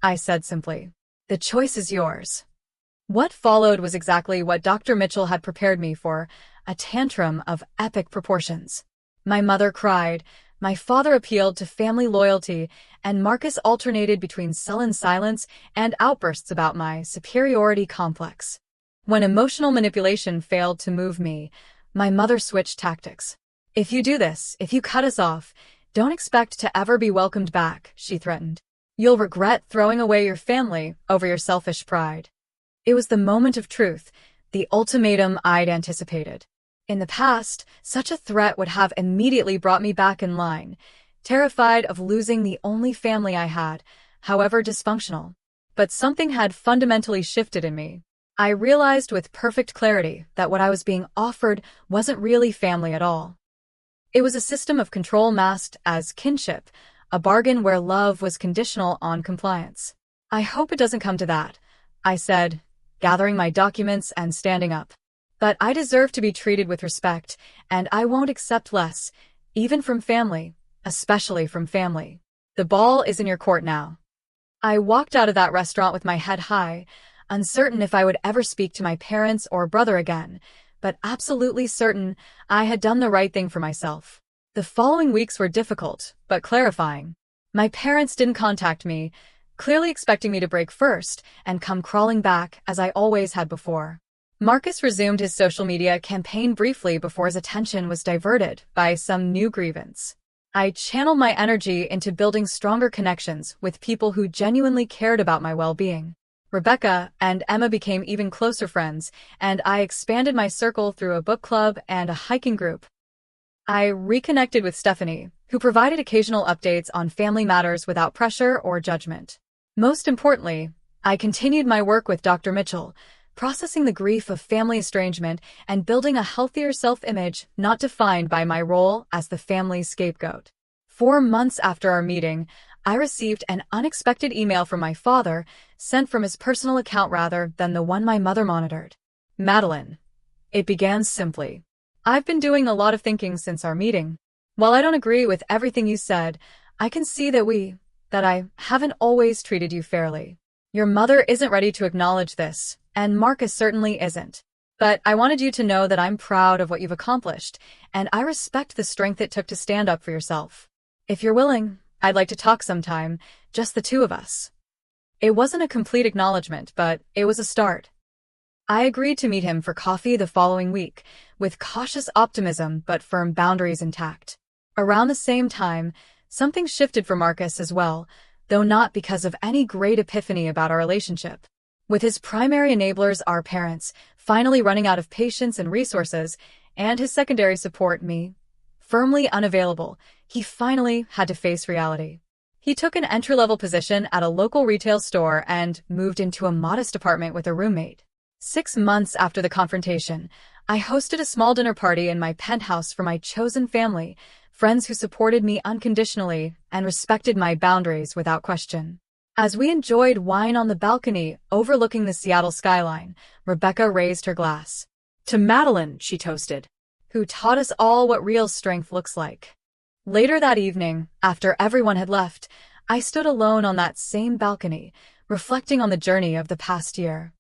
[SPEAKER 1] I said simply. "The choice is yours." What followed was exactly what Dr. Mitchell had prepared me for, a tantrum of epic proportions. My mother cried, my father appealed to family loyalty, and Marcus alternated between sullen silence and outbursts about my superiority complex. When emotional manipulation failed to move me, my mother switched tactics. "If you do this, if you cut us off, don't expect to ever be welcomed back," she threatened. "You'll regret throwing away your family over your selfish pride." It was the moment of truth, the ultimatum I'd anticipated. In the past, such a threat would have immediately brought me back in line, terrified of losing the only family I had, however dysfunctional. But something had fundamentally shifted in me. I realized with perfect clarity that what I was being offered wasn't really family at all. It was a system of control masked as kinship, a bargain where love was conditional on compliance. "I hope it doesn't come to that," I said, gathering my documents and standing up. "But I deserve to be treated with respect, and I won't accept less, even from family, especially from family. The ball is in your court now." I walked out of that restaurant with my head high, uncertain if I would ever speak to my parents or brother again, but absolutely certain I had done the right thing for myself. The following weeks were difficult, but clarifying. My parents didn't contact me, clearly expecting me to break first and come crawling back as I always had before. Marcus resumed his social media campaign briefly before his attention was diverted by some new grievance. I channeled my energy into building stronger connections with people who genuinely cared about my well-being. Rebecca and Emma became even closer friends, and I expanded my circle through a book club and a hiking group. I reconnected with Stephanie, who provided occasional updates on family matters without pressure or judgment. Most importantly, I continued my work with Dr. Mitchell, processing the grief of family estrangement and building a healthier self-image not defined by my role as the family's scapegoat. 4 months after our meeting, I received an unexpected email from my father, sent from his personal account rather than the one my mother monitored. Madeline. It began simply. I've been doing a lot of thinking since our meeting. While I don't agree with everything you said, I can see that I haven't always treated you fairly. Your mother isn't ready to acknowledge this, and Marcus certainly isn't. But I wanted you to know that I'm proud of what you've accomplished, and I respect the strength it took to stand up for yourself. If you're willing, I'd like to talk sometime, just the two of us. It wasn't a complete acknowledgement, but it was a start. I agreed to meet him for coffee the following week, with cautious optimism but firm boundaries intact. Around the same time, something shifted for Marcus as well, though not because of any great epiphany about our relationship. With his primary enablers, our parents, finally running out of patience and resources, and his secondary support, me, firmly unavailable, he finally had to face reality. He took an entry-level position at a local retail store and moved into a modest apartment with a roommate. 6 months after the confrontation, I hosted a small dinner party in my penthouse for my chosen family, friends who supported me unconditionally and respected my boundaries without question. As we enjoyed wine on the balcony overlooking the Seattle skyline, Rebecca raised her glass. "To Madeline," she toasted, "who taught us all what real strength looks like." Later that evening, after everyone had left, I stood alone on that same balcony, reflecting on the journey of the past year.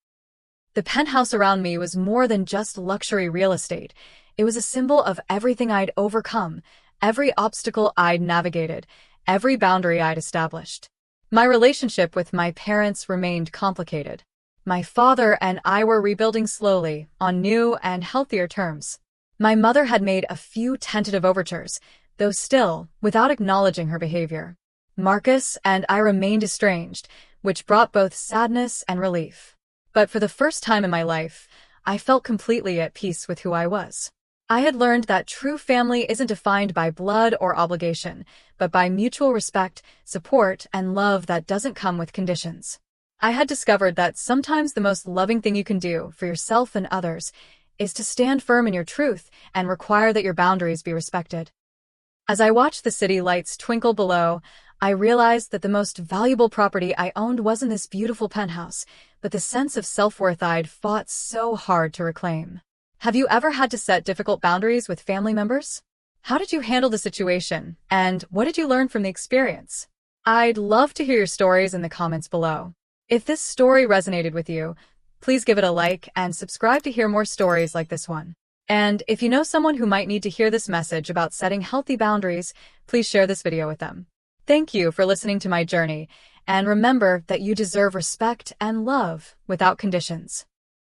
[SPEAKER 1] The penthouse around me was more than just luxury real estate. It was a symbol of everything I'd overcome, every obstacle I'd navigated, every boundary I'd established. My relationship with my parents remained complicated. My father and I were rebuilding slowly, on new and healthier terms. My mother had made a few tentative overtures, though still without acknowledging her behavior. Marcus and I remained estranged, which brought both sadness and relief. But for the first time in my life, I felt completely at peace with who I was. I had learned that true family isn't defined by blood or obligation, but by mutual respect, support, and love that doesn't come with conditions. I had discovered that sometimes the most loving thing you can do for yourself and others is to stand firm in your truth and require that your boundaries be respected. As I watched the city lights twinkle below, I realized that the most valuable property I owned wasn't this beautiful penthouse, but the sense of self-worth I'd fought so hard to reclaim. Have you ever had to set difficult boundaries with family members? How did you handle the situation, and what did you learn from the experience? I'd love to hear your stories in the comments below. If this story resonated with you, please give it a like and subscribe to hear more stories like this one. And if you know someone who might need to hear this message about setting healthy boundaries, please share this video with them. Thank you for listening to my journey, and remember that you deserve respect and love without conditions.